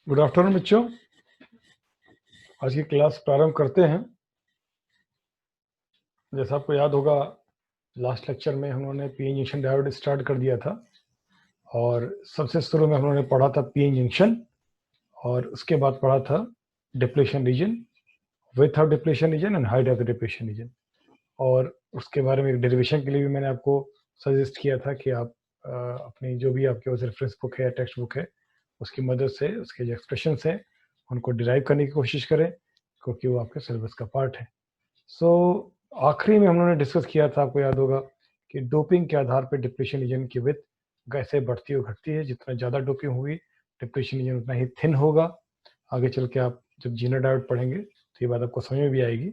Good afternoon बच्चों। आज की क्लास प्रारंभ करते हैं। जैसा आपको याद होगा, लास्ट लेक्चर में हम लोगों ने P N junction diode start कर दिया था और सबसे शुरू में हम लोगों ने पढ़ा था पी एन जंक्शन और उसके बाद पढ़ा था depletion region, width of depletion region and height of the depletion region. और उसके बारे में डेरिवेशन के लिए भी मैंने आपको सजेस्ट किया था कि आप अपनी जो भी आपके पास रेफरेंस बुक है, टेक्स्ट बुक है, उसकी मदद से उसके जो एक्सप्रेशन हैं उनको डिराइव करने की कोशिश करें, क्योंकि वो आपके सिलेबस का पार्ट है। आखिरी में हम लोगों ने डिस्कस किया था, आपको याद होगा, कि डोपिंग के आधार पर डिप्लेशन रीजन की विड्थ कैसे बढ़ती और घटती है। जितना ज़्यादा डोपिंग होगी, डिप्लेशन रीजन उतना ही थिन होगा। आगे चल के आप जब जीनर डायोड पढ़ेंगे तो ये बात आपको समझ में भी आएगी।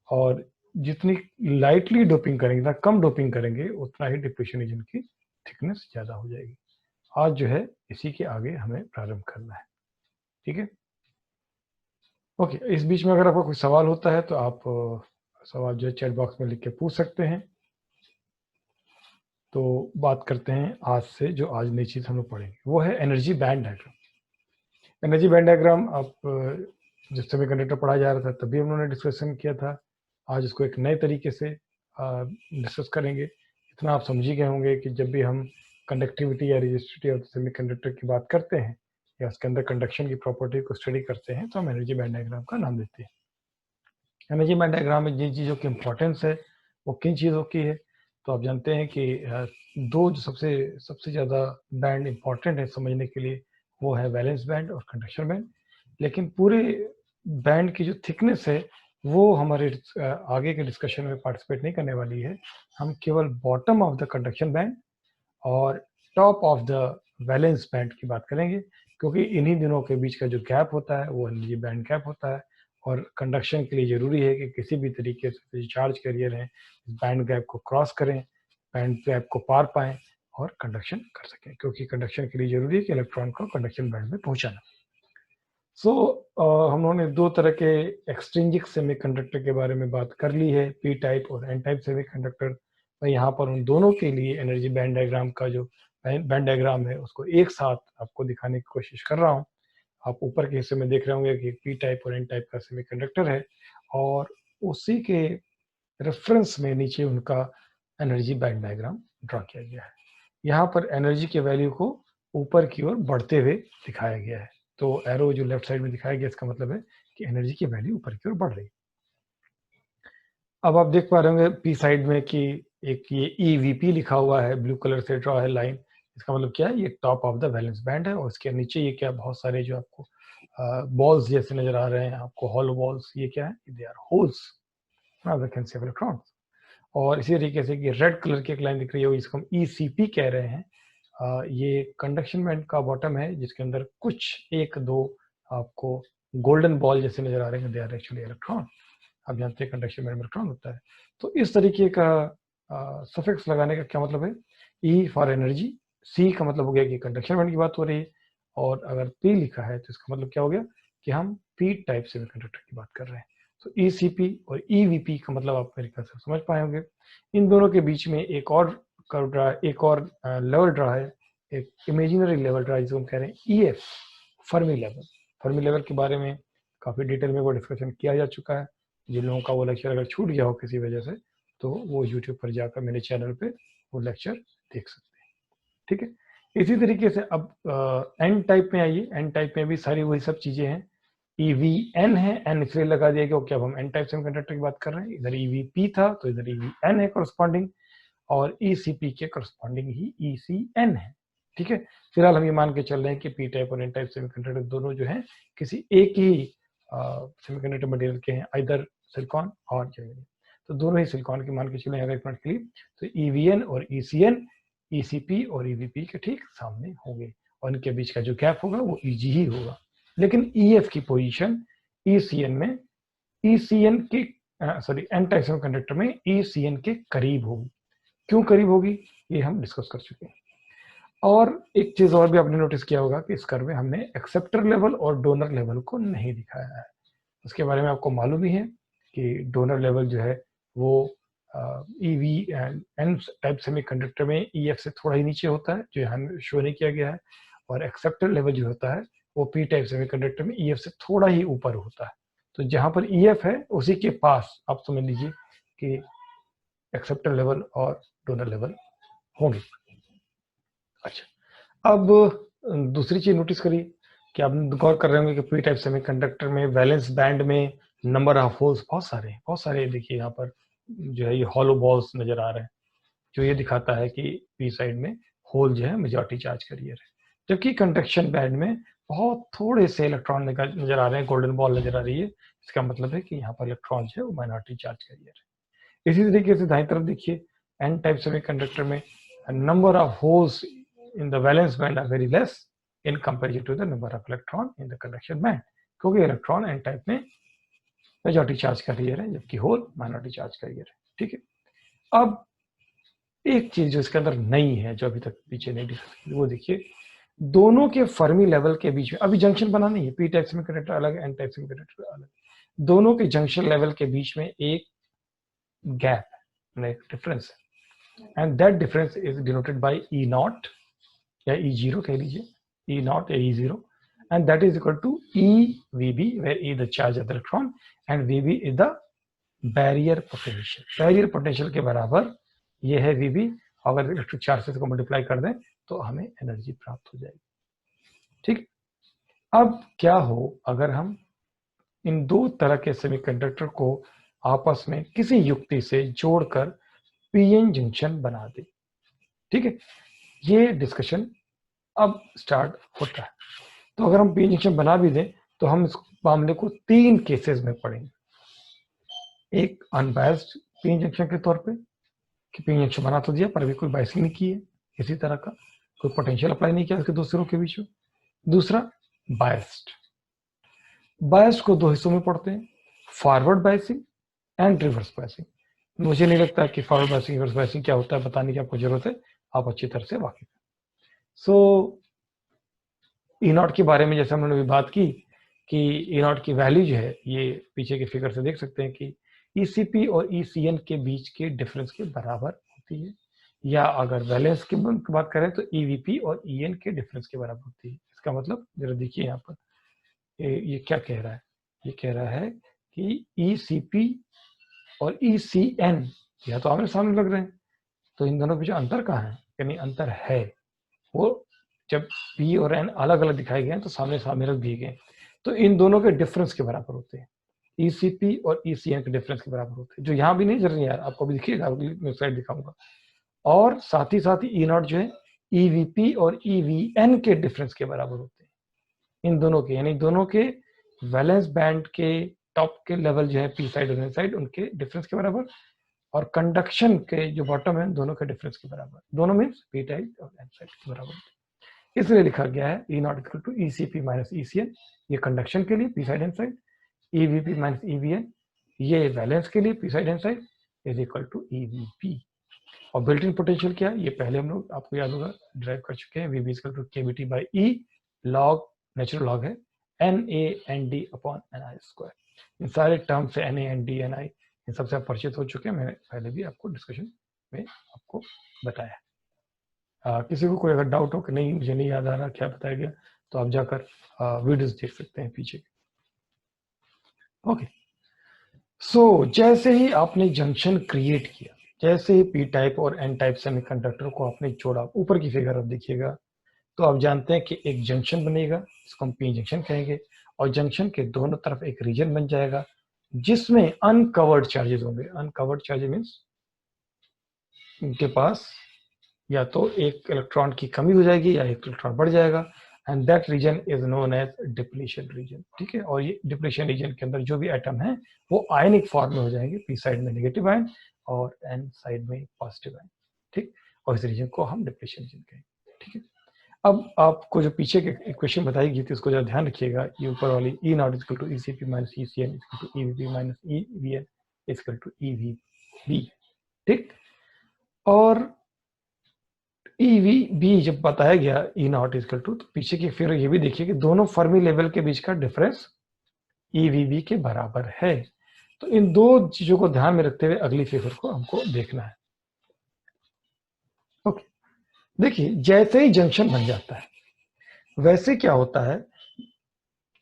और जितनी लाइटली डोपिंग करेंगे, जितना कम डोपिंग करेंगे, उतना ही डिप्लेशन रीजन की थिकनेस ज़्यादा हो जाएगी। आज जो है इसी के आगे हमें प्रारंभ करना है, ठीक है। ओके, इस बीच में अगर आपको कोई सवाल होता है तो आप सवाल जो है चैट बॉक्स में लिख के पूछ सकते हैं। तो बात करते हैं आज से जो आज नई चीज़ हम लोग पढ़ेंगे, वो है energy band diagram. Energy band diagram आप जब सेमीकंडक्टर पढ़ाया जा रहा था तभी हम लोगों ने डिस्कशन किया था। आज इसको एक नए तरीके से डिस्कस करेंगे। इतना आप समझ ही गए होंगे कि जब भी हम कंडक्टिविटी या रेजिस्टिविटी ऑफ सेमीकंडक्टर की बात करते हैं या उसके अंदर कंडक्शन की प्रॉपर्टी को स्टडी करते हैं तो हम एनर्जी बैंड डायग्राम का नाम देते हैं। एनर्जी बैंड डायग्राम में जिन चीज़ों की इंपॉर्टेंस है वो किन चीज़ों की है, तो आप जानते हैं कि दो जो सबसे ज़्यादा बैंड इंपॉर्टेंट है समझने के लिए, वो है वैलेंस बैंड और कंडक्शन बैंड। लेकिन पूरे बैंड की जो थिकनेस है वो हमारे आगे के डिस्कशन में पार्टिसिपेट नहीं करने वाली है। हम केवल bottom of the conduction band और top of the valence band की बात करेंगे, क्योंकि इन्हीं दिनों के बीच का जो गैप होता है वो एनर्जी बैंड गैप होता है। और कंडक्शन के लिए ज़रूरी है कि किसी भी तरीके से जो चार्ज कैरियर है इस बैंड गैप को क्रॉस करें, बैंड गैप को पार पाएं और कंडक्शन कर सकें, क्योंकि कंडक्शन के लिए ज़रूरी है कि इलेक्ट्रॉन को कंडक्शन बैंड में पहुंचाना। हम लोगों ने दो तरह के एक्सट्रिंजिक सेमीकंडक्टर के बारे में बात कर ली है, पी टाइप और एन टाइप सेमीकंडक्टर। मैं यहाँ पर उन दोनों के लिए एनर्जी बैंड डायग्राम का जो बैंड डायग्राम है उसको एक साथ आपको दिखाने की कोशिश कर रहा हूँ। आप ऊपर के हिस्से में देख रहे होंगे कि पी टाइप और एन टाइप का सेमीकंडक्टर है और उसी के रेफरेंस में नीचे उनका एनर्जी बैंड डायग्राम ड्रॉ किया गया है। यहाँ पर एनर्जी के वैल्यू को ऊपर की ओर बढ़ते हुए दिखाया गया है। तो एरो जो लेफ्ट साइड में दिखाया गया इसका मतलब है कि एनर्जी की वैल्यू ऊपर की ओर बढ़ रही है। अब आप देख पा रहे होंगे पी साइड में कि एक ये EVP लिखा हुआ है, ब्लू कलर से ड्रॉ है लाइन। इसका मतलब क्या है, ये top of the valence band है और इसके नीचे ये क्या, बहुत सारे जो आपको बॉल्स जैसे नजर आ रहे हैं आपको, हॉलो बॉल्स, ये क्या है, they are holes of electrons. और इसी तरीके से कि रेड कलर की एक लाइन दिख रही है इसको हम ECP कह रहे हैं। ये कंडक्शन बैंड का बॉटम है जिसके अंदर कुछ एक दो आपको गोल्डन बॉल जैसे नजर आ रहे हैं, दे आर एक्चुअली इलेक्ट्रॉन। आप जानते हैं कंडक्शन बैंड में इलेक्ट्रॉन होता है। तो इस तरीके का सफिक्स लगाने का क्या मतलब है, E फॉर एनर्जी, C का मतलब हो गया कि कंडक्शन बैंड की बात हो रही है, और अगर P लिखा है तो इसका मतलब क्या हो गया कि हम P टाइप सेमीकंडक्टर की बात कर रहे हैं। तो ECP और EVP का मतलब आप मेरे ख्याल से समझ पाए होंगे। इन दोनों के बीच में एक और कर्व ड्रा, एक और लेवल ड्रा है, एक इमेजिनरी लेवल ड्रा जिसको हम कह रहे हैं EF, Fermi level. Fermi level के बारे में काफ़ी डिटेल में वो डिस्कशन किया जा चुका है। जिन लोगों का वो लेक्चर अगर छूट गया हो किसी वजह से तो वो यूट्यूब पर जाकर मेरे चैनल पे वो लेक्चर देख सकते हैं, ठीक है। इसी तरीके से अब एन टाइप में आइए। एन टाइप में भी सारी वही सब चीज़ें हैं। EVN है, एन इसलिए लगा दिया क्योंकि अब हम एन टाइप सेमीकंडक्टर की बात कर रहे हैं। इधर EVP था तो इधर EVN है करस्पॉन्डिंग, और ECP के करस्पॉन्डिंग ही ECN है, ठीक है। फिलहाल हम ये मान के चल रहे हैं कि पी टाइप और एन टाइप सेमीकंडक्टर दोनों जो है किसी एक ही सेमीकंडक्टर मटेरियल के हैं, आइदर सिलिकॉन और जर्मेनियम। तो दोनों ही सिलिकॉन के मान के चले अगर एक मिनट के लिए, तो EVN और ECN ECP और EVP के ठीक सामने होंगे और इनके बीच का जो गैप होगा वो EG ही होगा। लेकिन EF की पोजीशन ECN में ECN के सॉरी एन टाइप सेमीकंडक्टर में ECN के करीब होगी। क्यों करीब होगी ये हम डिस्कस कर चुके हैं। और एक चीज और भी आपने नोटिस किया होगा कि इस कर्व में हमने एक्सेप्टर लेवल और डोनर लेवल को नहीं दिखाया है। उसके बारे में आपको मालूम ही है कि डोनर लेवल जो है वो EVN टाइप सेमीकंडक्टर में EF से थोड़ा ही नीचे होता है, जो यहाँ शो नहीं किया गया है। और एक्सेप्टर लेवल जो होता है वो पी टाइप सेमीकंडक्टर में ईएफ से थोड़ा ही ऊपर होता है। तो जहां पर ईएफ है उसी के पास आप समझ लीजिए कि एक्सेप्टर लेवल और डोनर लेवल होंगे। अच्छा, अब दूसरी चीज नोटिस करिए कि आप गौर कर रहे होंगे कि पी टाइप सेमीकंडक्टर में वैलेंस बैंड में नंबर ऑफ होल्स बहुत सारे देखिए यहाँ पर जो है ये हॉलो बॉल्स नजर आ रहे हैं, जो ये दिखाता है कि पी साइड में होल जो है मेजॉरिटी चार्ज कैरियर है, जबकि कंडक्शन बैंड में बहुत थोड़े से इलेक्ट्रॉन नजर आ रहे हैं, गोल्डन बॉल नजर आ रही है। इसका मतलब है कि यहाँ पर इलेक्ट्रॉन जो है वो माइनॉरिटी चार्ज कैरियर है। इसी तरीके से दाईं तरफ देखिए एन टाइप सेमीकंडक्टर में number of holes in the valence band are very less in comparison to the number of electron in the conduction band, क्योंकि इलेक्ट्रॉन एन टाइप में मेजॉरिटी चार्ज कैरियर है जबकि होल माइनॉरिटी चार्ज कैरियर है। ठीक है, अब एक चीज जो इसके अंदर नई है जो अभी तक पीछे नहीं दिखी, वो देखिए दोनों के फर्मी लेवल के बीच में अभी जंक्शन बना नहीं है, पी टाइप सेमीकंडक्टर अलग, एन टाइप सेमीकंडक्टर अलग, दोनों के जंक्शन लेवल के बीच में एक गैप है, डिफरेंस है, and that difference is denoted by E not या E0 कह लीजिए, E0 या E0, and that is equal to EVB, where E the charge of the electron and VB is the barrier potential. Barrier potential के बराबर ये है VB, अगर electric charge से इसको मल्टीप्लाई कर दें तो हमें एनर्जी प्राप्त हो जाएगी। ठीक, अब क्या हो अगर हम इन दो तरह के सेमीकंडक्टर को आपस में किसी युक्ति से जोड़कर पीएन जंक्शन बना दे। ठीक है, ये डिस्कशन अब स्टार्ट होता है। तो अगर हम पी जंक्शन बना भी दें तो हम इस मामले को 3 केसेस में पढ़ेंगे। एक अनबायस्ड पी जंक्शन के तौर पे कि पी जंक्शन बना तो दिया पर अभी कोई बायसिंग नहीं की है, इसी तरह का कोई पोटेंशियल अप्लाई नहीं किया उसके दो सिरों के बीच में। दूसरा बायस्ड को 2 हिस्सों में पढ़ते हैं, forward biasing and reverse biasing. मुझे नहीं लगता कि फॉरवर्ड बायसिंग रिवर्स बायसिंग क्या होता है बताने की आपको जरूरत है, आप अच्छी तरह से वाकिफ हैं। सो ई नॉट के बारे में जैसे हमने अभी बात की कि ई नॉट की वैल्यू जो है ये पीछे के फिगर से देख सकते हैं कि ईसीपी और ईसीएन के बीच के डिफरेंस के बराबर होती है, या अगर वैलेंस की बात करें तो ईवीपी और ईएन के डिफरेंस के बराबर होती है। इसका मतलब जरा देखिए यहाँ पर ये क्या कह रहा है, ये कह रहा है कि ईसीपी और ईसीएन यह तो आमने सामने लग रहे हैं, तो इन दोनों के जो अंतर कहाँ है, यानी अंतर है वो जब P और N अलग अलग दिखाए गए हैं तो सामने सामने रख दिए गए, तो इन दोनों के डिफरेंस के बराबर होते हैं, ECP और ECN के डिफरेंस के बराबर होते हैं, जो यहाँ भी नहीं जरूरी यार, आपको भी दिखिएगा, मैं स्लाइड दिखाऊंगा। और साथ ही ई नॉट जो है EVP और EVN के डिफरेंस के बराबर होते हैं, इन दोनों के, यानी दोनों के वैलेंस बैंड के टॉप के लेवल जो है पी साइड और एन साइड उनके डिफरेंस के बराबर, और कंडक्शन के जो बॉटम है दोनों के डिफरेंस के बराबर, दोनों मीन्स पी टाइप और एन साइड के बराबर। इसलिए लिखा गया है E naught equal to ECP minus ECN, ये कंडक्शन के लिए P side N side, EVP minus EVN ये वैलेंस के लिए P side N side is equal to EVP। और बिल्ट इन पोटेंशियल क्या है ये पहले हम लोग आपको याद होगा ड्राइव कर चुके हैं, VB equal to KBT by E log natural log है NaND अपॉन Ni स्क्वायर। इन सारे टर्म से NaND Ni इन सबसे आप परिचित हो चुके हैं, मैंने पहले भी आपको डिस्कशन में आपको बताया। किसी को कोई अगर डाउट हो कि नहीं मुझे नहीं याद आ रहा क्या बताया गया तो आप जाकर वीडियोस देख सकते हैं पीछे। ओके, सो जैसे ही आपने जंक्शन क्रिएट किया, जैसे ही पी टाइप और एन टाइप सेमीकंडक्टर को आपने जोड़ा, ऊपर की फिगर आप देखिएगा तो आप जानते हैं कि एक जंक्शन बनेगा जिसको हम पी जंक्शन कहेंगे, और जंक्शन के दोनों तरफ एक रीजन बन जाएगा जिसमें अनकवर्ड चार्जेस होंगे। अनकवर्ड चार्जेस मीन्स उनके पास या तो एक इलेक्ट्रॉन की कमी हो जाएगी या एक इलेक्ट्रॉन बढ़ जाएगा, and that region is known as depletion region. ठीक है, और ये डिप्लीशन रीजन के अंदर जो भी एटम है वो आयनिक फॉर्म में हो जाएंगे, पी साइड में नेगेटिव आयन और एन साइड में पॉजिटिव आयन। ठीक, और इस रीजन को हम डिप्लीशन रीजन कहेंगे। ठीक है, अब आपको जो पीछे के इक्वेशन बताई गई थी उसको जरा ध्यान रखिएगा, ये ऊपर वाली E naught equal to ECP minus ECN equal to EVP minus EVN equal to EVB। ठीक, और EVB जब बताया गया ई नॉट इक्वल टू, तो पीछे की फिगर ये भी देखिए कि दोनों फर्मी लेवल के बीच का डिफरेंस EVB के बराबर है। तो इन दो चीजों को ध्यान में रखते हुए अगली फिगर को हमको देखना है। ओके, देखिए जैसे ही जंक्शन बन जाता है वैसे क्या होता है,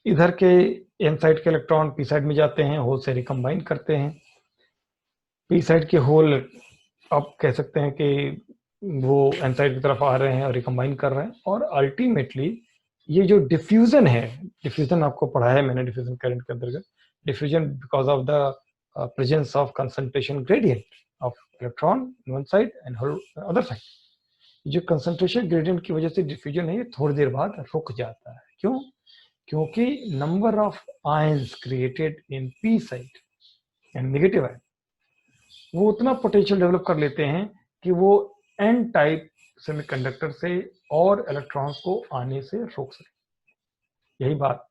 इधर के एन साइड के इलेक्ट्रॉन पी साइड में जाते हैं, होल से रिकम्बाइन करते हैं। पी साइड के होल आप कह सकते हैं कि वो एन साइड की तरफ आ रहे हैं और रिकम्बाइन कर रहे हैं, और अल्टीमेटली ये जो डिफ्यूजन है, डिफ्यूजन आपको पढ़ा है मैंने डिफ्यूजन करंट के अंतर्गत, diffusion because of the presence of concentration gradient of electron one side and other side. जो कंसंट्रेशन ग्रेडियंट की वजह से डिफ्यूजन है ये थोड़ी देर बाद रुक जाता है। क्यों? क्योंकि number of ions created in P side and negative ion वो उतना पोटेंशियल डेवलप कर लेते हैं कि वो एन टाइप सेमीकंडक्टर से और इलेक्ट्रॉन्स को आने से रोक सके। यही बात,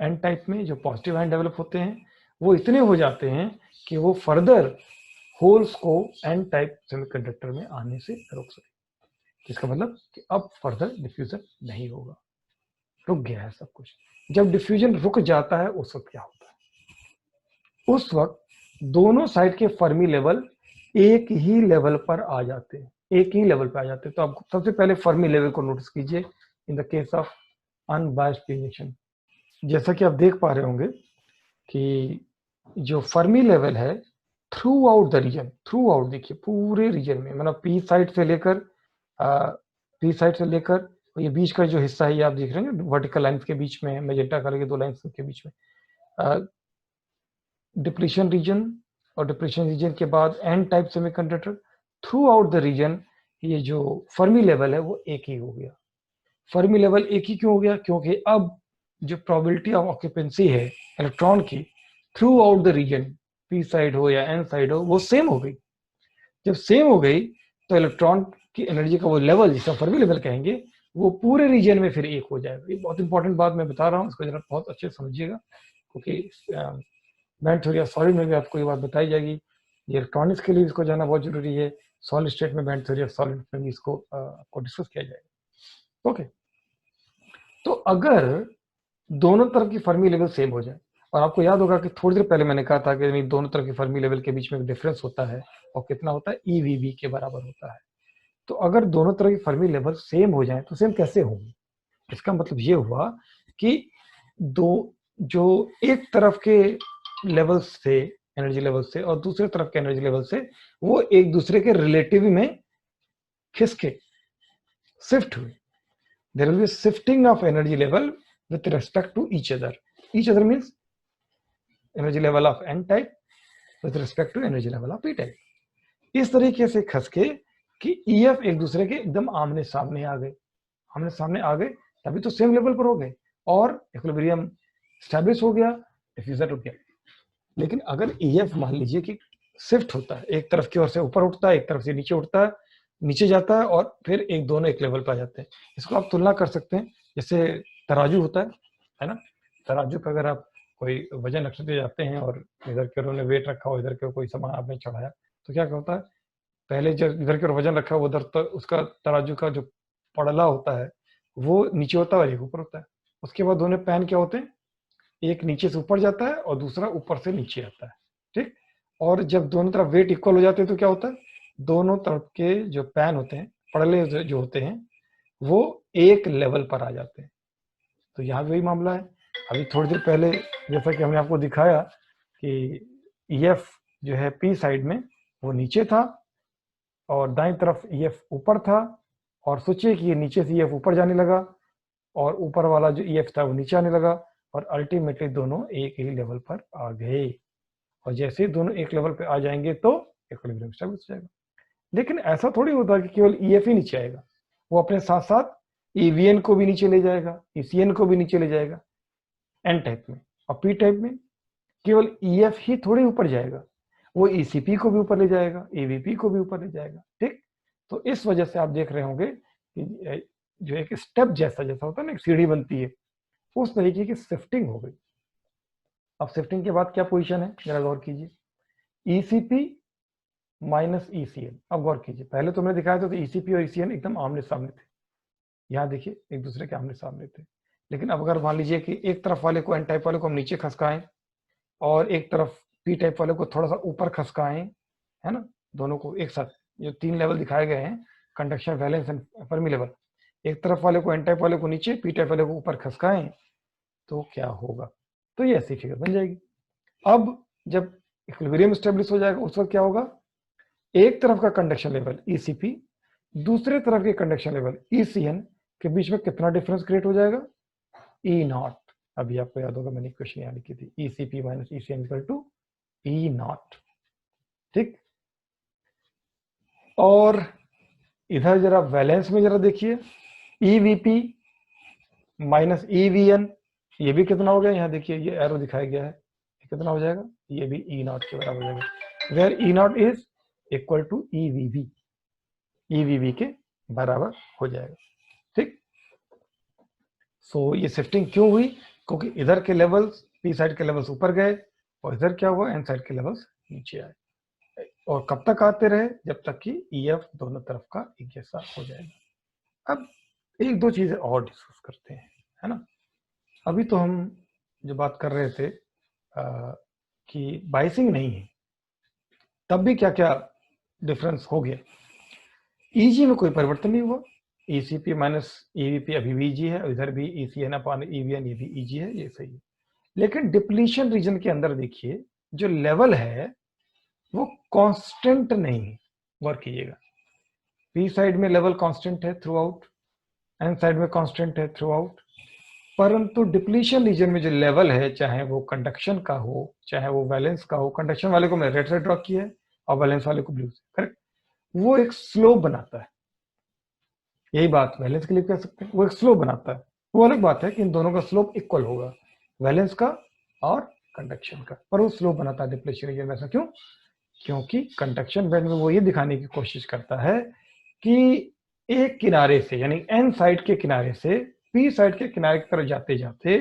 एन टाइप में जो पॉजिटिव आयन डेवलप होते हैं वो इतने हो जाते हैं कि वो फर्दर होल्स को एन टाइप सेमीकंडक्टर में आने से रोक सके। इसका मतलब कि अब फर्दर डिफ्यूजन नहीं होगा, रुक गया है सब कुछ। जब डिफ्यूजन रुक जाता है उस वक्त क्या होता है? उस वक्त दोनों साइड के फर्मी लेवल एक ही लेवल पर आ जाते हैं, एक ही लेवल पर आ जाते हैं। तो आप सबसे पहले फर्मी लेवल को नोटिस कीजिए in the case of unbiased reaction. जैसा कि आप देख पा रहे होंगे कि जो फर्मी लेवल है throughout the region, throughout देखिए पूरे रीजन में, मतलब पी साइड से लेकर ये बीच का जो हिस्सा है ये आप देख रहे हैं वर्टिकल लाइंस के बीच में, मैजेंटा कलर के दो लाइंस के बीच में डिप्लीशन रीजन, और डिप्लीशन रीजन के बाद N type semiconductor, throughout the region ये जो फर्मी लेवल है वो एक ही हो गया। फर्मी लेवल एक ही क्यों हो गया? क्योंकि अब जो प्रोबेबिलिटी ऑफ ऑक्यूपेंसी है इलेक्ट्रॉन की throughout the region, P side हो या एन साइड हो, वो सेम हो गई। जब सेम हो गई तो इलेक्ट्रॉन की एनर्जी का वो लेवल जिसे फर्मी लेवल कहेंगे वो पूरे रीजन में फिर एक हो जाएगा। ये बहुत इंपॉर्टेंट बात मैं बता रहा हूँ, इसको जरा बहुत अच्छे से समझिएगा, क्योंकि बैंड थ्योरी ऑफ सॉलिड में भी आपको ये बात बताई जाएगी। ये इलेक्ट्रॉनिक्स के लिए इसको जानना बहुत जरूरी है, सॉलिड स्टेट में बैंड थ्योरी ऑफ सॉलिड में भी इसको आपको डिस्कस किया जाएगा। ओके, तो अगर दोनों तरफ की फर्मी लेवल सेम हो जाए, और आपको याद होगा कि थोड़ी देर पहले मैंने कहा था कि दोनों तरफ की फर्मी लेवल के बीच में डिफरेंस होता है और कितना होता है, EV के बराबर होता है। तो अगर दोनों तरफ की फर्मी लेवल सेम हो जाए तो सेम कैसे होंगे? इसका मतलब ये हुआ कि दो जो एक तरफ के लेवल से, एनर्जी लेवल से, और दूसरे तरफ के एनर्जी लेवल से वो एक दूसरे के रिलेटिव में खिसके, शिफ्ट हुए। There will be a shifting of energy level with respect to each other. Each other means energy level of n type with respect to energy level of p type. इस तरीके से खसके कि EF एक दूसरे के एकदम आमने सामने आ गए, आमने सामने आ गए, तभी तो सेम लेवल पर हो गए और इक्विलिब्रियम एस्टैब्लिश हो गया, डिफ्यूजन रुक गया। लेकिन अगर EF मान लीजिए कि शिफ्ट होता है, एक तरफ की ओर से ऊपर उठता है, एक तरफ से नीचे उठता है, नीचे जाता है, और फिर दोनों एक लेवल पर आ जाते हैं। इसको आप तुलना कर सकते हैं, जैसे तराजू होता है ना। तराजू पर अगर आप कोई वजन रखते जाते हैं और इधर के उन्होंने वेट रखा हो, इधर के कोई सामान आपने चढ़ाया, तो क्या होता है, पहले जब इधर के वजन रखा हो उधर, तो उसका तराजू का जो पड़ला होता है वो नीचे होता है और एक ऊपर होता है। उसके बाद दोनों पैन क्या होते हैं, एक नीचे से ऊपर जाता है और दूसरा ऊपर से नीचे आता है, ठीक। और जब दोनों तरफ वेट इक्वल हो जाते हैं तो क्या होता है, दोनों तरफ के जो पैन होते हैं, पड़ले जो होते हैं, वो एक लेवल पर आ जाते हैं। तो यहाँ भी वही मामला है। अभी थोड़ी देर पहले जैसा कि हमने आपको दिखाया कि EF जो है पी साइड में वो नीचे था और दाईं तरफ EF ऊपर था, और सोचिए कि ये नीचे से EF ऊपर जाने लगा और ऊपर वाला जो EF था वो नीचे आने लगा, और अल्टीमेटली दोनों एक ही लेवल पर आ गए। और जैसे ही दोनों एक लेवल पे आ जाएंगे तो इक्विलिब्रियम स्टेबल हो जाएगा। लेकिन ऐसा थोड़ी होता कि केवल EF ही नीचे आएगा, वो अपने साथ साथ EVN को भी नीचे ले जाएगा, ECN को भी नीचे ले जाएगा एन टाइप में। और पी टाइप में केवल EF ही थोड़ी ऊपर जाएगा, वो ECP को भी ऊपर ले जाएगा, EVP को भी ऊपर ले जाएगा, ठीक। तो इस वजह से आप देख रहे होंगे कि जो एक स्टेप जैसा होता है ना, एक सीढ़ी बनती है, उस तरीके की शिफ्टिंग हो गई। अब शिफ्टिंग के बाद क्या पोजीशन है जरा गौर कीजिए, ECP माइनस ECN। अब गौर कीजिए, पहले तो मैंने दिखाया था तो ECP और ECN एकदम आमने सामने थे, यहाँ देखिए एक दूसरे के आमने सामने थे। लेकिन अब अगर मान लीजिए कि एक तरफ वाले को, एन टाइप वाले को हम नीचे खसकाएं और एक तरफ पी टाइप वाले को थोड़ा सा ऊपर खसकाएं, है ना, दोनों को एक साथ, जो 3 लेवल दिखाए गए हैं, conduction, valence and Fermi level, एक तरफ वाले को, एन टाइप वाले को नीचे, पी टाइप वाले को ऊपर खसकाएं, तो क्या होगा, तो ये ऐसी फिगर बन जाएगी। अब जब इक्विलिब्रियम स्टेब्लिश हो जाएगा उस वक्त क्या होगा, एक तरफ का कंडक्शन लेवल ECP, दूसरे तरफ के कंडक्शन लेवल ECN के बीच में कितना डिफरेंस क्रिएट हो जाएगा, E0। अभी आपको याद होगा मैंने क्वेश्चन यहाँ लिखी थी, ECP minus ECN equal to E0। ठीक, और इधर जरा वैलेंस में जरा देखिए, EVP माइनस EVN, ये भी कितना हो गया, यहाँ देखिए ये एरो दिखाया गया है, कितना हो जाएगा, ये भी E0 के बराबर हो जाएगा, where E0 is equal to EVV के बराबर हो जाएगा। ठीक, सो ये शिफ्टिंग क्यों हुई, क्योंकि इधर के लेवल्स, पी साइड के लेवल्स ऊपर गए और इधर क्या हुआ, एन साइड के लेवल्स नीचे आए, और कब तक आते रहे, जब तक कि EF दोनों तरफ का एक जैसा हो जाएगा। अब एक दो चीजें और डिस्कस करते हैं, है ना। अभी तो हम जो बात कर रहे थे कि बाइसिंग नहीं है, तब भी क्या क्या डिफरेंस हो गया। EG में कोई परिवर्तन नहीं हुआ, ECP माइनस EVP अभी भी EG है, इधर भी ECN अपॉन EVN ये भी EG है, ये सही है। लेकिन डिप्लीशन रीजन के अंदर देखिए जो लेवल है वो कांस्टेंट नहीं है, वर्क कीजिएगा, पी साइड में लेवल कांस्टेंट है थ्रू आउट, एन साइड में कांस्टेंट है थ्रू आउट, परंतु डिप्लीशन रीजन में जो लेवल है, चाहे वो कंडक्शन का हो चाहे वो वैलेंस का हो, कंडक्शन वाले को मैं रेड से ड्रॉ किया है और वैलेंस वाले को ब्लू से, करेक्ट, वो एक स्लोप बनाता है, यही बात वैलेंस के लिए कह सकते हैं, वो एक स्लोप बनाता है। वो अलग बात है कि इन दोनों का स्लोप इक्वल होगा, वैलेंस का और कंडक्शन का, पर वो स्लोप बनाता है डिप्लीशन रीजन में। ऐसा क्यों, क्योंकि कंडक्शन बैंड में वो ये दिखाने की कोशिश करता है कि एक किनारे से, यानी एन साइड के किनारे से पी साइड के किनारे की तरफ जाते जाते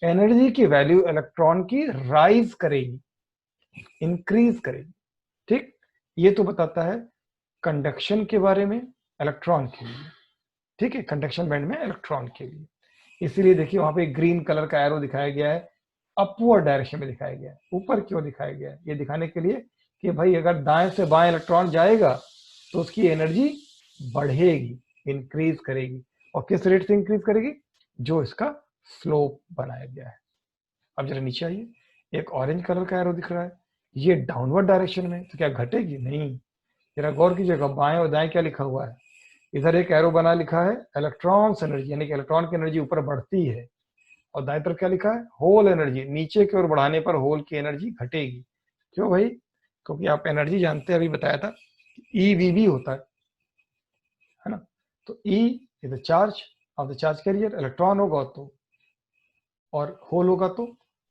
एनर्जी की वैल्यू इलेक्ट्रॉन की राइज करेगी, इंक्रीज करेगी। ठीक, ये तो बताता है कंडक्शन के बारे में इलेक्ट्रॉन के लिए, ठीक है, कंडक्शन बैंड में इलेक्ट्रॉन के लिए। इसीलिए देखिए वहां पे ग्रीन कलर का एरो दिखाया गया है, अपवर्ड डायरेक्शन में दिखाया गया है, ऊपर क्यों दिखाया गया है, ये दिखाने के लिए कि भाई अगर दाएं से बाएं इलेक्ट्रॉन जाएगा तो उसकी एनर्जी बढ़ेगी, इंक्रीज करेगी, और किस रेट से इंक्रीज करेगी, जो इसका स्लोप बनाया गया है। अब जरा नीचे आइए, एक ऑरेंज कलर का एरो दिख रहा है, ये डाउनवर्ड डायरेक्शन में, तो क्या घटेगी, नहीं, जरा गौर कीजिएगा, बाएं और दाएं क्या लिखा हुआ है, इधर एक एरो बना लिखा है इलेक्ट्रॉन्स एनर्जी, यानी कि इलेक्ट्रॉन की एनर्जी ऊपर बढ़ती है, और दाएं तरफ क्या लिखा है, होल एनर्जी, नीचे की ओर बढ़ाने पर होल की एनर्जी घटेगी। क्यों भाई, क्योंकि आप एनर्जी जानते हैं, अभी बताया था EVV होता है ना, तो E is the charge of the charge carrier, electron होगा तो और होल होगा तो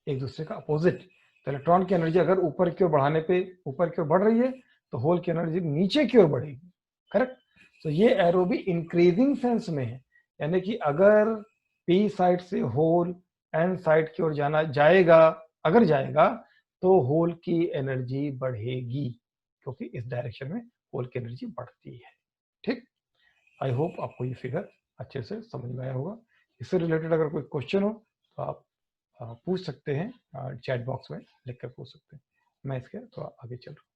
एक दूसरे का अपोजिट, तो इलेक्ट्रॉन की एनर्जी अगर ऊपर की ओर बढ़ाने पे ऊपर की ओर बढ़ रही है तो होल की एनर्जी नीचे की ओर बढ़ेगी, करेक्ट। तो ये एरो भी इंक्रीजिंग सेंस में है, यानी कि अगर पी साइड से होल एन साइड की ओर जाना जाएगा, अगर जाएगा तो होल की एनर्जी बढ़ेगी, क्योंकि इस डायरेक्शन में होल की एनर्जी बढ़ती है। ठीक, आई होप आपको ये फिगर अच्छे से समझ में आया होगा। इससे रिलेटेड अगर कोई क्वेश्चन हो तो आप पूछ सकते हैं, चैट बॉक्स में लिखकर पूछ सकते हैं, मैं इसके थोड़ा आगे चल रहा हूँ।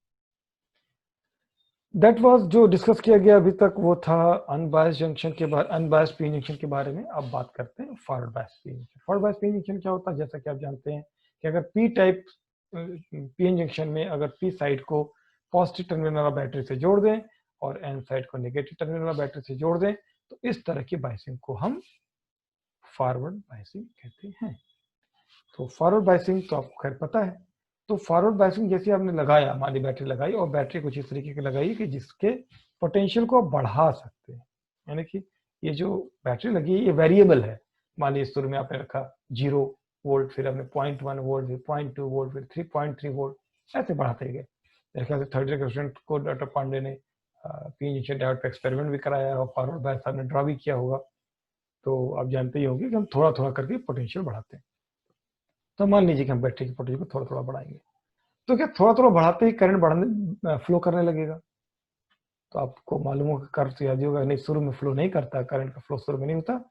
दैट वाज जो डिस्कस किया गया अभी तक, वो था अनबायस्ड जंक्शन के बारे, अनबायस्ड पी जंक्शन के बारे में। अब बात करते हैं forward biased P junction. Forward biased P junction क्या होता है, जैसा कि आप जानते हैं कि अगर पी टाइप पी जंक्शन में अगर पी साइड को पॉजिटिव टर्मिनल वाला बैटरी से जोड़ दें और एन साइड को नेगेटिव टर्मिनल वाला बैटरी से जोड़ दें, तो इस तरह की बायसिंग को हम फॉरवर्ड बायसिंग कहते हैं। तो फॉरवर्ड बायसिंग तो आपको खैर पता है। तो फॉरवर्ड बायसिंग जैसे आपने लगाया, मान ली बैटरी लगाई और बैटरी कुछ इस तरीके की लगाई कि जिसके पोटेंशियल को आप बढ़ा सकते हैं, यानी कि ये जो बैटरी लगी है ये वेरिएबल है। मान लीजिए शुरू में आपने रखा 0 वोल्ट, फिर आपने 0.1 वोल्ट, फिर 0.2 वोल्ट, फिर 3.3 वोल्ट, ऐसे बढ़ाते गए। मेरे ख्याल से थर्ड ईयर के स्टूडेंट को डॉक्टर पांडे ने पी इंजेक्शन डायोड पे एक्सपेरिमेंट भी कराया और फॉरवर्ड बायस आपने ड्रॉ भी किया होगा, तो आप जानते ही होंगे कि हम थोड़ा थोड़ा करके पोटेंशियल बढ़ाते हैं। तो मान लीजिए कि हम बैटरी की पोटेंशियल को थोड़ा थोड़ा बढ़ाएंगे, तो क्या थोड़ा थोड़ा बढ़ाते ही करंट बढ़ने फ्लो करने लगेगा। तो आपको मालूम होगा, करंट तो याद होगा, नहीं शुरू में फ्लो नहीं करता, करंट का फ्लो शुरू में नहीं होता,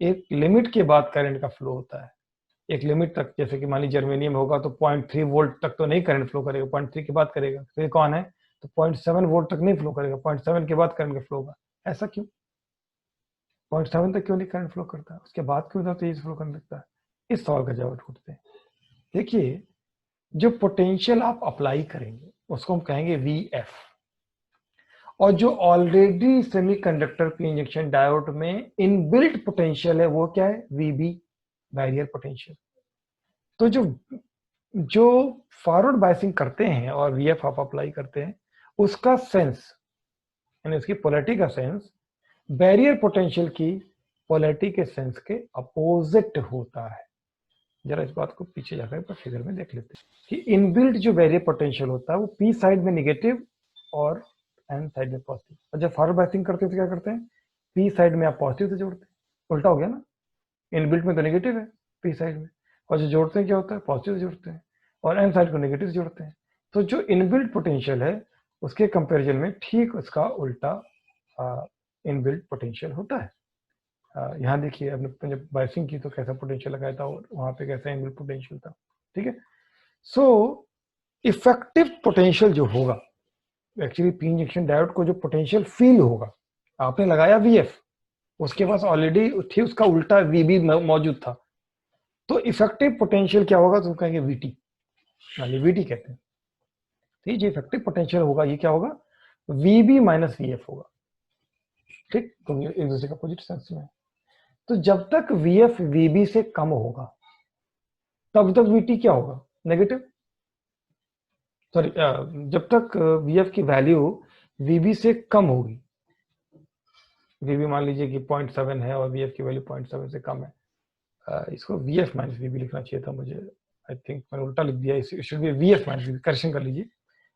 एक लिमिट के बाद करंट का फ्लो होता है, एक लिमिट तक। जैसे कि मान लीजिए जर्मेनियम होगा तो 0.3 वोल्ट तक तो नहीं करंट फ्लो करेगा, 0.3 के बाद करेगा। सिलिकॉन है तो 0.7 वोल्ट तक नहीं फ्लो करेगा, 0.7 के बाद करंट का फ्लो होगा। ऐसा क्यों, 0.7 तक क्यों नहीं करंट फ्लो करता, उसके बाद क्यों तेज फ्लो करने लगता है? इस सवाल का जवाब ढूंढते हैं। देखिए, जो पोटेंशियल आप अप्लाई करेंगे उसको हम कहेंगे VF, और जो already semiconductor P injection diode में इनबिल्ट पोटेंशियल है वो क्या है, VB, बैरियर पोटेंशियल। तो जो जो फॉरवर्ड बायसिंग करते हैं और VF आप अप्लाई करते हैं, उसका सेंस यानी उसकी पोलैरिटी का सेंस बैरियर पोटेंशियल की पोलैरिटी के सेंस के अपोजिट होता है। जरा इस बात को पीछे जाकर पर फिगर में देख लेते हैं कि इनबिल्ट जो बैरियर पोटेंशियल होता है वो P साइड में नेगेटिव और N साइड में पॉजिटिव। और जब फॉरवर्ड बायसिंग करते हैं तो क्या करते हैं, P साइड में आप पॉजिटिव से जोड़ते हैं, उल्टा हो गया ना, इनबिल्ट में तो नेगेटिव है P साइड में, और जो जोड़ते हैं क्या होता है, पॉजिटिव से जोड़ते हैं, और N साइड को नेगेटिव से जोड़ते हैं। तो जो इनबिल्ट पोटेंशियल है उसके कंपेरिजन में ठीक उसका उल्टा इनबिल्ट पोटेंशियल होता है। यहाँ देखिए आपने जब बायसिंग की तो कैसा पोटेंशियल लगाया था और वहां पे कैसा इनबिल्ट पोटेंशियल था, ठीक है। सो इफेक्टिव पोटेंशियल जो होगा, एक्चुअली पी इंजेक्शन डायोड को जो पोटेंशियल फील होगा, आपने लगाया VF, उसके पास ऑलरेडी थी उसका उल्टा VB मौजूद था, तो इफेक्टिव पोटेंशियल क्या होगा, तो कहेंगे VT, यानी VT कहते हैं। तो ये जो इफेक्टिव पोटेंशियल होगा ये क्या होगा, VB माइनस VF होगा, ठीक, तो एक दूसरे का अपोजिट सेंस में। तो जब तक VF VB से कम होगा तब तक VT क्या होगा, नेगेटिव। सॉरी, जब तक VF की वैल्यू VB से कम होगी, VB मान लीजिए कि 0.7 है और VF की वैल्यू 0.7 से कम है, इसको VF माइनस VB लिखना चाहिए था मुझे, आई थिंक मैंने उल्टा लिख दिया, it should be VF minus VB, correction कर लीजिए,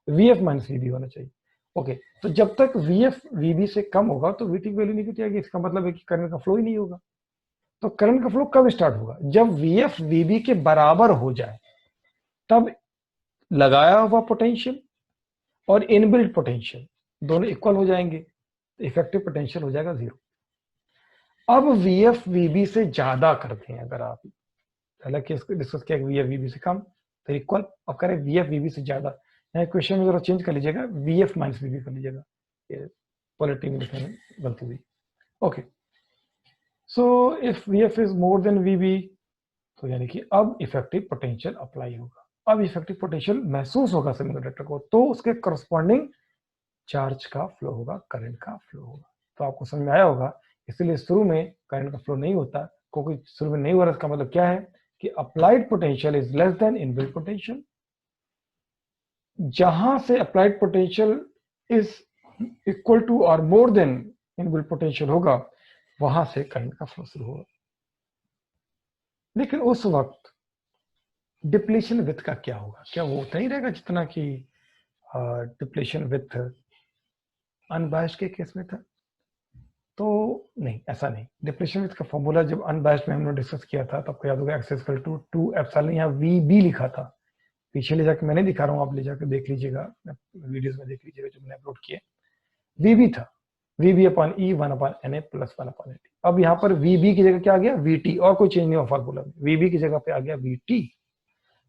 VF माइनस VB होना चाहिए। ओके, तो जब तक VF VB से कम होगा तो VT की वैल्यू निगेटिव आएगी, इसका मतलब है कि करंट का फ्लो ही नहीं होगा। तो करंट का फ्लो कब स्टार्ट होगा, जब VF VB के बराबर हो जाए, तब लगाया हुआ पोटेंशियल और इनबिल्ट पोटेंशियल दोनों इक्वल हो जाएंगे, इफेक्टिव पोटेंशियल हो जाएगा 0। अब VF VB से ज्यादा करते हैं अगर आप, पहले केस को डिस्कस किया VF VB से कम तो इक्वल, अब करें VF VB से ज्यादा, यहाँ क्वेश्चन में जरा चेंज कर लीजिएगा, VF माइनस VB कर लीजिएगा, पॉलिटी में लिखने में गलती हुई। Okay, so if VF is more than VB, तो यानी कि अब इफेक्टिव पोटेंशियल अप्लाई होगा, अब इफेक्टिव पोटेंशियल महसूस होगा सेमीकंडक्टर को, तो उसके करस्पॉन्डिंग चार्ज का फ्लो होगा, करंट का फ्लो होगा। तो आपको समझ में आया होगा, इसलिए शुरू में करंट का फ्लो नहीं होता, क्योंकि शुरू में नहीं हो रहा, इसका मतलब क्या है कि applied potential is less than inbuilt potential. जहां से applied potential is equal to और मोर देन इनबिल्ट पोटेंशियल होगा, वहां से करंट का फ्लो शुरू होगा। लेकिन उस वक्त डिप्लीशन विथ का क्या होगा, क्या वो उतना ही रहेगा जितना कि डिप्लीशन विथ अनबायस्ड के केस में था? तो नहीं, ऐसा नहीं। डिप्लीशन विथ का फॉर्मूला जब अनबायस्ड में हमने डिस्कस किया था, तो आपको याद होगा एक्स इक्वल टू 2 एप्सिलॉन, यहाँ VB लिखा था, पीछे ले जाकर मैंने दिखा रहा हूँ, आप ले जाकर देख लीजिएगा, वीडियोस में देख लीजिएगा जो मैंने अपलोड किए, VB था, VB upon E 1 upon NA plus 1 upon NT। अब यहाँ पर VB की जगह क्या आ गया, VT, और कोई चेंज नहीं हुआ फॉर्मूला में, VB की जगह पे आ गया VT,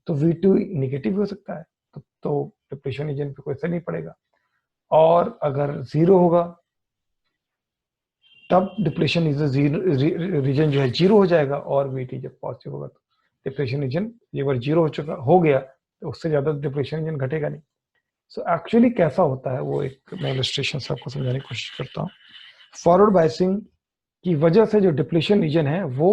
तो V2 नेगेटिव हो सकता है, तो डिप्लीशन रीजन पे कोई असर नहीं पड़ेगा, और अगर 0 होगा तब डिप्लेशन रीजन जो है 0 हो जाएगा, और VT जब पॉजिटिव होगा तो डिप्लेशन रीजन एक बार 0 हो गया तो उससे ज्यादा डिप्लेशन रीजन घटेगा नहीं। सो एक्चुअली कैसा होता है वो एक मैं इलस्ट्रेशन से आपको समझाने की कोशिश करता हूँ। फॉरवर्ड बायसिंग की वजह से जो डिप्लेशन रीजन है वो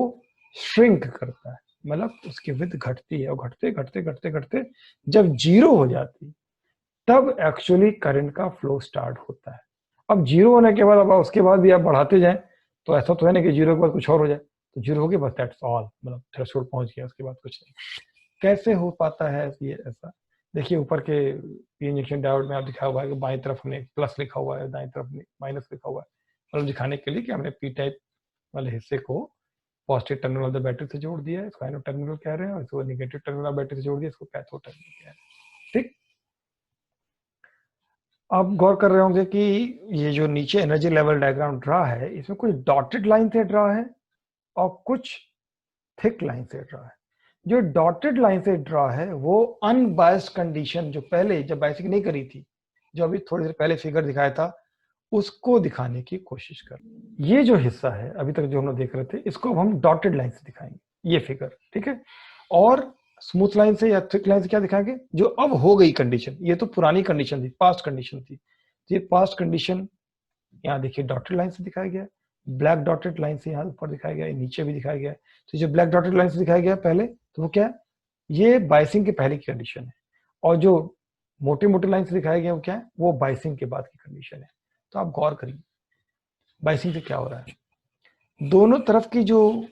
श्रिंक करता है, मतलब उसकी विड्थ घटती है, और घटते घटते घटते घटते जब 0 हो जाती तब एक्चुअली करंट का फ्लो स्टार्ट होता है। अब 0 होने के बाद, अब उसके बाद भी आप बढ़ाते जाएं तो ऐसा तो है ना कि 0 के बाद कुछ और हो जाए, तो 0 हो गया बस, दैट्स ऑल, मतलब थ्रेशोल्ड पहुंच गया, उसके बाद कुछ नहीं। कैसे हो पाता है ये ऐसा? देखिए ऊपर के इंजेक्शन डायोड में आप दिखा हुआ है कि बाएं तरफ हमने प्लस लिखा हुआ है, दाएं तरफ माइनस लिखा हुआ है, मतलब दिखाने के लिए कि हमने पी टाइप वाले हिस्से को positive terminal of the battery से जोड़ दिया है, इसको एनोड टर्मिनल कह रहे हैं, और इसको नेगेटिव टर्मिनल ऑफ बैटरी से जोड़ दिया, इसको कैथोड टर्मिनल कह रहे हैं, ठीक। आप गौर कर रहे होंगे कि ये जो नीचे एनर्जी लेवल डायग्राम ड्रा है, इसमें कुछ डॉटेड लाइन से ड्रा है और कुछ थिक लाइन से ड्रा है। जो डॉटेड लाइन से ड्रा है वो अनबायस्ड कंडीशन जो पहले जब बायसिंग नहीं करी थी, जो अभी थोड़ी देर पहले फिगर दिखाया था, उसको दिखाने की कोशिश कर। ये जो हिस्सा है अभी तक जो हम लोग देख रहे थे, इसको अब हम डॉटेड लाइन से दिखाएंगे। ये फिगर, ठीक है। और स्मूथ लाइन से या थिक लाइन से क्या दिखाएंगे, जो अब हो गई कंडीशन, ये तो पुरानी कंडीशन थी, पास्ट कंडीशन थी, तो ये पास्ट कंडीशन यहाँ देखिए डॉटेड लाइन से दिखाया गया, ब्लैक डॉटेड लाइन से यहाँ ऊपर दिखाया गया, नीचे भी दिखाया गया। तो जो ब्लैक डॉटेड लाइन से दिखाया गया पहले, तो वो क्या है, ये बाइसिंग के पहले की कंडीशन है, और जो मोटे मोटे लाइन से दिखाया गया वो क्या है, वो बाइसिंग के बाद की कंडीशन है। तो आप गौर करिए बाइसिंग से क्या हो रहा है, दोनों तरफ की जो,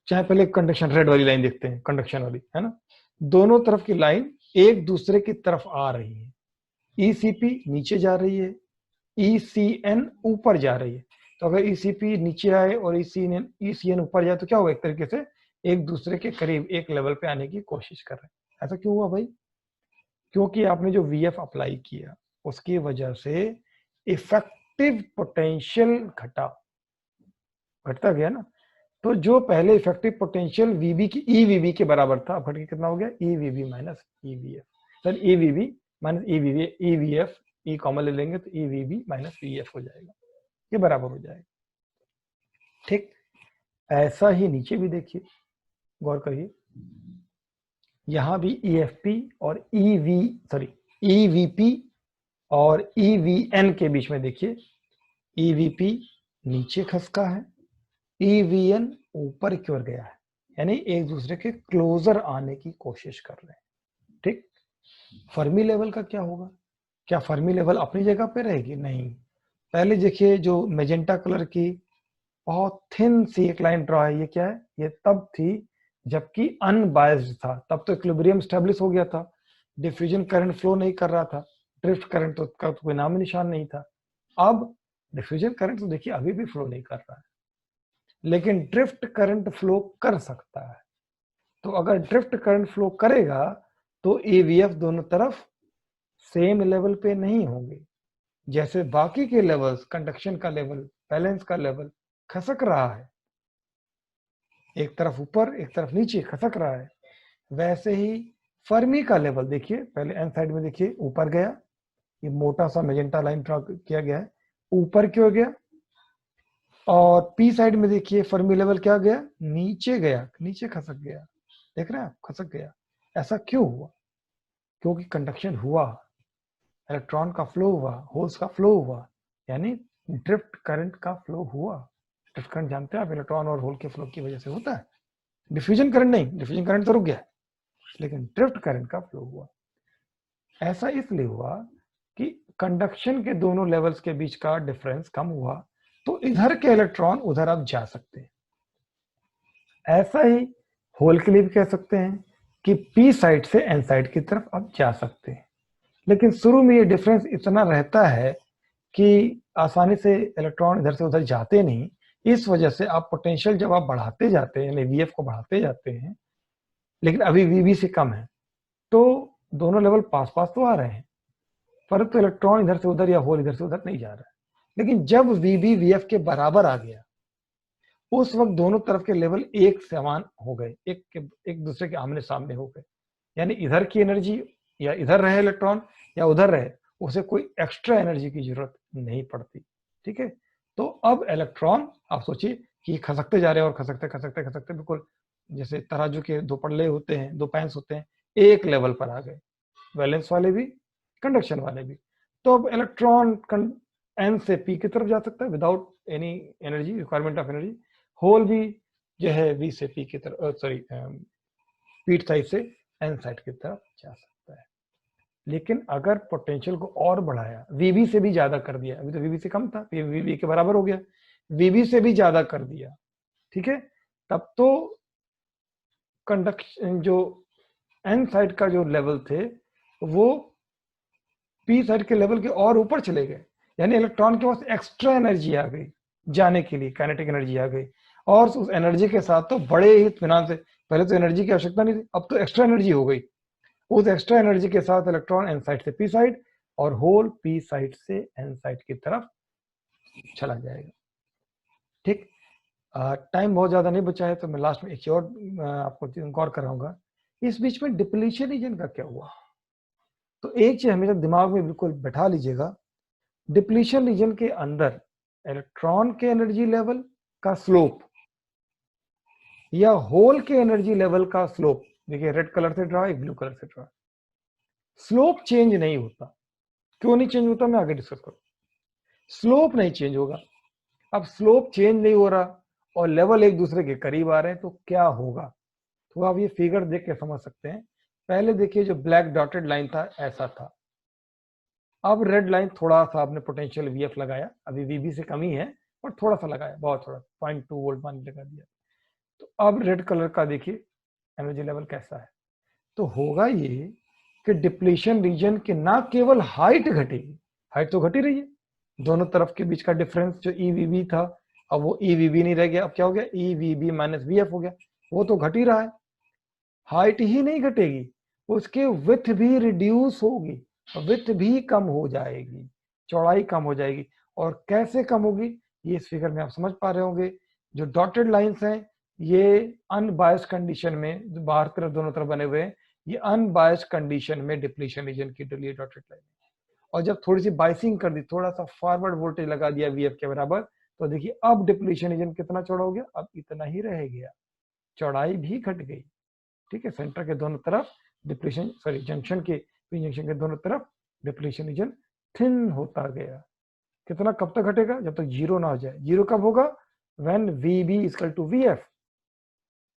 चाहे पहले कंडक्शन रेड वाली लाइन देखते हैं, कंडक्शन वाली है ना, दोनों तरफ की लाइन एक दूसरे की तरफ आ रही है, ईसीपी नीचे जा रही है, ईसीएन ऊपर जा रही है। तो अगर ईसीपी नीचे आए और ईसीएन ऊपर जाए तो क्या होगा, एक तरीके से एक दूसरे के करीब एक लेवल पे आने की कोशिश कर रहे हैं। ऐसा क्यों हुआ भाई, क्योंकि आपने जो वीएफ अप्लाई किया उसकी वजह से इफेक्टिव पोटेंशियल घटता गया ना। तो जो पहले इफेक्टिव पोटेंशियल वीबी की ईवीबी के बराबर था, अब घट के कितना हो गया, EVB minus EVF, sir EVB minus EVB, EVF E common ले लेंगे तो ईवीबी माइनस वीएफ हो जाएगा, ये बराबर हो जाएगा। ठीक, ऐसा ही नीचे भी देखिए, गौर करिए, यहां भी ईएफपी और ईवीपी और ईवीएन के बीच में देखिए, ईवीपी नीचे खसका है, ईवीएन ऊपर की ओर गया है, यानी एक दूसरे के क्लोजर आने की कोशिश कर रहे हैं। ठीक, फर्मी लेवल का क्या होगा, क्या फर्मी लेवल अपनी जगह पे रहेगी, नहीं। पहले देखिए जो मेजेंटा कलर की बहुत थिन सी एक लाइन ड्रॉ है, ये क्या है, ये तब थी जबकि अनबायस्ड था, तब तो इक्विलिब्रियम स्टेब्लिश हो गया था, डिफ्यूजन करंट फ्लो नहीं कर रहा था, ड्रिफ्ट करंट तो का कोई नाम निशान नहीं था। अब डिफ्यूजन करंट तो देखिए अभी भी फ्लो नहीं कर रहा है, लेकिन ड्रिफ्ट करंट फ्लो कर सकता है। तो अगर ड्रिफ्ट करंट फ्लो करेगा तो एवीएफ दोनों तरफ सेम लेवल पे नहीं होंगे, जैसे बाकी के लेवल्स, कंडक्शन का लेवल, बैलेंस का लेवल खसक रहा है, एक तरफ ऊपर एक तरफ नीचे खसक रहा है, वैसे ही फर्मी का लेवल देखिए, पहले एन साइड में देखिए ऊपर गया, ये मोटा सा मेजेंटा लाइन ड्रॉ किया गया है, ऊपर क्यों गया, और पी साइड में देखिए फर्मी लेवल क्या गया, नीचे गया, नीचे खसक गया, देख रहे हैं आप, खसक गया। ऐसा क्यों हुआ, क्योंकि कंडक्शन हुआ, इलेक्ट्रॉन का फ्लो हुआ, होल्स का फ्लो हुआ, यानी ड्रिफ्ट करंट का फ्लो हुआ। ड्रिफ्ट करंट जानते हैं आप, इलेक्ट्रॉन और होल के फ्लो की वजह से होता है, डिफ्यूजन करंट नहीं, डिफ्यूजन करंट तो रुक गया, लेकिन ड्रिफ्ट करंट का फ्लो हुआ। ऐसा इसलिए हुआ कि कंडक्शन के दोनों लेवल्स के बीच का डिफरेंस कम हुआ, तो इधर के इलेक्ट्रॉन उधर अब जा सकते हैं। ऐसा ही होल के लिए भी कह सकते हैं कि पी साइड से एन साइड की तरफ अब जा सकते हैं, लेकिन शुरू में ये डिफरेंस इतना रहता है कि आसानी से इलेक्ट्रॉन इधर से उधर जाते नहीं। इस वजह से आप पोटेंशियल जब आप बढ़ाते जाते हैं, यानी वीएफ को बढ़ाते जाते हैं, लेकिन अभी वीबी से कम है, तो दोनों लेवल पास पास तो आ रहे हैं, परंतु इलेक्ट्रॉन इधर से उधर या होल इधर से उधर नहीं जा रहा है। लेकिन जब वीबी वीएफ के बराबर आ गया, उस वक्त दोनों तरफ के लेवल एक समान हो गए, एक दूसरे के आमने सामने हो गए, यानी इधर की एनर्जी या इधर रहे इलेक्ट्रॉन या उधर रहे, उसे कोई एक्स्ट्रा एनर्जी की जरूरत नहीं पड़ती। ठीक है, तो अब इलेक्ट्रॉन आप सोचिए कि खसकते जा रहे हैं और खसकते खसकते खसकते बिल्कुल जैसे तराजू के दो पल्ले होते हैं, दो पैंस होते हैं, एक लेवल पर आ गए, वैलेंस वाले भी कंडक्शन वाले भी। तो अब इलेक्ट्रॉन एन से पी की तरफ जा सकता है without any energy, requirement of energy. Hole भी जो है वी से पी की तरफ, सॉरी पीट साइड से एन साइड की तरफ जा सकता है। लेकिन अगर पोटेंशियल को और बढ़ाया, वीबी से भी ज्यादा कर दिया, अभी तो वीबी से कम था, वीबी के बराबर हो गया, वीबी से भी ज्यादा कर दिया, ठीक है, तब तो कंडक्शन जो एन साइड का जो लेवल थे वो पी साइड के लेवल के और ऊपर चले गए, यानी इलेक्ट्रॉन के पास एक्स्ट्रा एनर्जी आ गई जाने के लिए, काइनेटिक एनर्जी आ गई, और उस एनर्जी के साथ तो बड़े ही इत्मीनान से, पहले तो एनर्जी की आवश्यकता नहीं थी, अब तो एक्स्ट्रा एनर्जी हो गई, उस एक्स्ट्रा एनर्जी के साथ इलेक्ट्रॉन एन साइड से पी साइड और होल पी साइड से एन साइड की तरफ चला जाएगा। ठीक, टाइम बहुत ज्यादा नहीं बचा है, तो मैं लास्ट में एक और आपको गौर कराऊंगा, इस बीच में डिप्लीशन रीजन का क्या हुआ। तो एक चीज हमेशा दिमाग में बिल्कुल बैठा लीजिएगा, डिप्लीशन रीजन के अंदर इलेक्ट्रॉन के एनर्जी लेवल का स्लोप या होल के एनर्जी लेवल का स्लोप, देखिए रेड कलर से ड्रा, एक ब्लू कलर से ड्रा, स्लोप चेंज नहीं होता। क्यों नहीं चेंज होता, मैं आगे डिस्कस करूं। स्लोप नहीं चेंज होगा। अब स्लोप चेंज नहीं हो रहा और लेवल एक दूसरे के करीब आ रहे हैं, तो क्या होगा? तो आप ये फिगर देख के समझ सकते हैं। पहले देखिए जो ब्लैक डॉटेड लाइन था ऐसा था, अब रेड लाइन थोड़ा सा आपने पोटेंशियल वीएफ लगाया, अभी वीबी से कम ही है पर थोड़ा सा लगाया, बहुत थोड़ा 0.2 वोल्ट मान लगा दिया। तो अब रेड कलर का देखिए एनर्जी लेवल कैसा है। तो होगा ये कि डिप्लीशन रीजन की ना केवल हाइट घटेगी, हाइट तो घटी रही है, दोनों तरफ के बीच का डिफरेंस जो ईवीबी था अब वो ईवीबी नहीं रह गया, अब क्या हो गया, ईवीबी माइनस वीएफ हो गया, वो तो घट ही रहा है। हाइट ही नहीं घटेगी, उसके विथ भी रिड्यूस होगी, विथ भी कम हो जाएगी, चौड़ाई कम हो जाएगी। और कैसे कम होगी ये इस फिगर में आप समझ पा रहे होंगे। जो डॉटेड लाइंस हैं ये अनबायस्ड कंडीशन में, जो बाहर तरफ दोनों तरफ बने हुए हैं, ये अनबायस्ड कंडीशन में डिप्लीशन रीजन की लिए डॉटेड लाइन। और जब थोड़ी सी बाइसिंग कर दी, थोड़ा सा फॉरवर्ड वोल्टेज लगा दिया वीएफ के बराबर, तो देखिए अब डिप्लीशन रीजन कितना चौड़ा हो गया, अब इतना ही रह गया, चौड़ाई भी घट गई। ठीक है, सेंटर के दोनों तरफ डिप्लीशन, सॉरी जंक्शन के, पी जंक्शन के दोनों तरफ डिप्लीशन रीजन थिन होता गया। कितना, कब तक घटेगा, जब तक जीरो ना हो जाए। जीरो कब होगा, when VB equal to VF.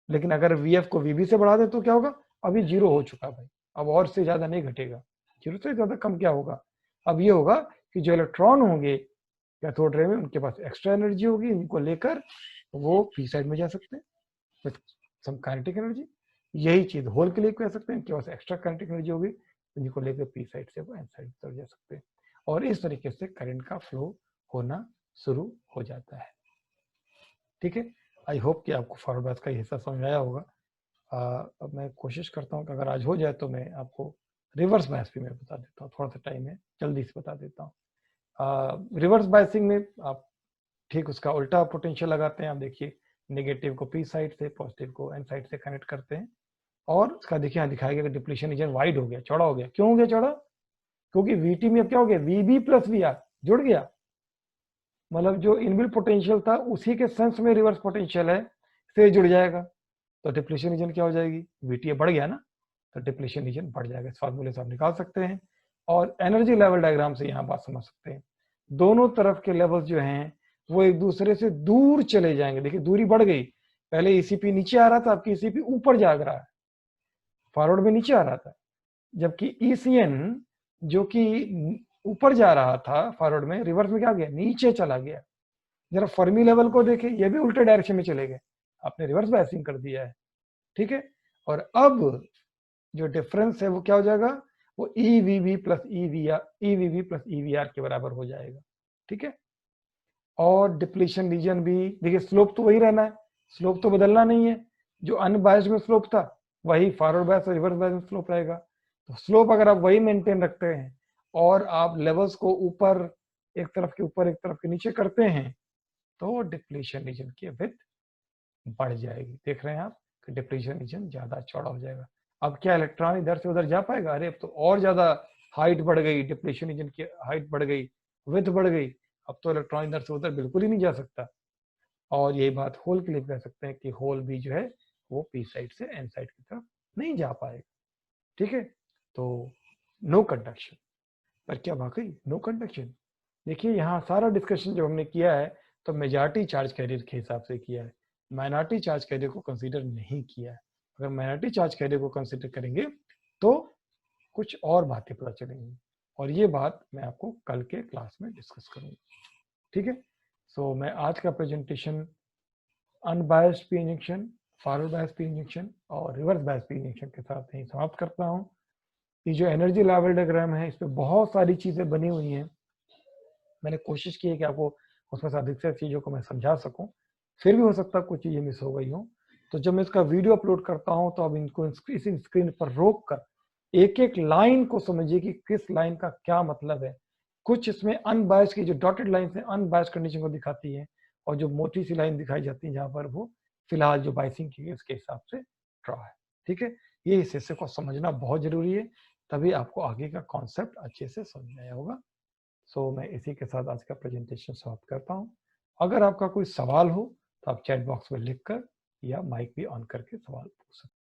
लेकिन अगर वीएफ को वीबी से बढ़ा दे तो क्या होगा, अभी जीरो हो चुका भाई, अब और से ज्यादा नहीं घटेगा, जीरो से ज्यादा कम क्या होगा, अब ये होगा कि जो इलेक्ट्रॉन होंगे कैथोड रे में उनके पास एक्स्ट्रा एनर्जी होगी, इनको लेकर वो पी साइड में जा सकते हैं विद सम काइनेटिक एनर्जी। यही चीज होल के लिए कह सकते हैं, इनके पास एक्स्ट्रा काइनेटिक एनर्जी होगी, जिनको लेकर पी साइड से वो एन साइड तक जा सकते हैं, और इस तरीके से करंट का फ्लो होना शुरू हो जाता है। ठीक है, आई होप कि आपको फॉरवर्ड बैच का हिस्सा समझ आया होगा। अब मैं कोशिश करता हूँ कि अगर आज हो जाए तो मैं आपको रिवर्स बायस भी मैं बता देता हूँ, थोड़ा सा टाइम है, जल्दी से बता देता हूँ। रिवर्स बायसिंग में आप ठीक उसका उल्टा पोटेंशियल लगाते हैं। आप देखिए नेगेटिव को पी साइड से, पॉजिटिव को एन साइड से कनेक्ट करते हैं, और उसका देखिए यहाँ दिखाया गया कि डिप्लीशन रीजन वाइड हो गया, चौड़ा हो गया। क्यों हो गया चौड़ा, क्योंकि वीटी में अब क्या हो गया, वीबी प्लस वी आर जुड़ गया, मतलब जो इनबिल्ट पोटेंशियल था उसी के सेंस में रिवर्स पोटेंशियल है से जुड़ जाएगा, तो डिप्लीशन रीजन क्या हो जाएगी, वीटी बढ़ गया ना, तो डिप्लीशन रीजन बढ़ जाएगा। इस फार्मूले से आप निकाल सकते हैं, और एनर्जी लेवल डायग्राम से यहाँ बात समझ सकते हैं। दोनों तरफ के लेवल्स जो हैं वो एक दूसरे से दूर चले जाएंगे। देखिए दूरी बढ़ गई, पहले ईसीपी नीचे आ रहा था, आपकी ईसीपी ऊपर जाग रहा है, फॉरवर्ड में नीचे आ रहा था, जबकि ईसीएन जो कि ऊपर जा रहा था फॉरवर्ड में, रिवर्स में क्या गया, नीचे चला गया। जरा फर्मी लेवल को देखें, ये भी उल्टे डायरेक्शन में चले गए, आपने रिवर्स बायसिंग कर दिया है। ठीक है, और अब जो डिफरेंस है वो क्या हो जाएगा, वो ईवीबी प्लस ईवीआर के बराबर हो जाएगा। ठीक है, और डिप्लीशन रीजन भी देखिए, स्लोप तो वही रहना है, स्लोप तो बदलना नहीं है, जो अनबायस्ड में स्लोप था वही फॉरवर्ड बायस और रिवर्स बायस में स्लोप रहेगा। तो स्लोप अगर आप वही मेंटेन रखते हैं और आप लेवल्स को ऊपर, एक तरफ के ऊपर एक तरफ के नीचे करते हैं, तो डिप्लीशन रीजन की विड्थ बढ़ जाएगी। देख रहे हैं आप कि डिप्लीशन रीजन ज्यादा चौड़ा हो जाएगा। अब क्या इलेक्ट्रॉन इधर से उधर जा पाएगा, अरे अब तो और ज्यादा हाइट बढ़ गई, डिप्लीशन रीजन की हाइट बढ़ गई, विड्थ बढ़ गई, अब तो इलेक्ट्रॉन इधर से उधर बिल्कुल ही नहीं जा सकता। और यही बात होल के लिए कह सकते हैं कि होल भी जो है वो पी साइड से एन साइड की तरफ नहीं जा पाएगा। ठीक है, तो नो कंडक्शन, पर क्या वाकई नो कंडक्शन? देखिए यहाँ सारा डिस्कशन जो हमने किया है तो मेजॉरिटी चार्ज कैरियर के हिसाब से किया है, माइनॉरिटी चार्ज कैरियर को कंसीडर नहीं किया है। अगर माइनॉरिटी चार्ज कैरियर को कंसीडर करेंगे तो कुछ और बातें पता चलेंगी, और ये बात मैं आपको कल के क्लास में डिस्कस करूंगा। ठीक है, सो मैं आज का presentation unbiased P injection, forward bias P injection और रिवर्स बायस पी इंजेक्शन के साथ ही समाप्त करता हूँ। ये जो एनर्जी लेवल डायग्राम है, इस पर बहुत सारी चीजें बनी हुई हैं, मैंने कोशिश की है कि आपको उसमें से अधिक से चीज़ों को मैं समझा सकूं, फिर भी हो सकता है कुछ चीज़ें मिस हो गई हों। तो जब मैं इसका वीडियो अपलोड करता हूं तो अब इनको इसी स्क्रीन पर रोक कर एक एक लाइन को समझिए कि किस लाइन का क्या मतलब है। कुछ इसमें अनबायस्ड की जो डॉटेड लाइन है अनबायस्ड कंडीशन को दिखाती है, और जो मोटी सी लाइन दिखाई जाती है जहां पर वो फिलहाल जो बायसिंग की है उसके हिसाब से ड्रॉ है। ठीक है, ये इस हिस्से को समझना बहुत जरूरी है, तभी आपको आगे का कॉन्सेप्ट अच्छे से समझ में आया होगा। सो मैं इसी के साथ आज का प्रेजेंटेशन समाप्त करता हूं। अगर आपका कोई सवाल हो तो आप चैट बॉक्स में लिखकर या माइक भी ऑन करके सवाल पूछ सकते हैं।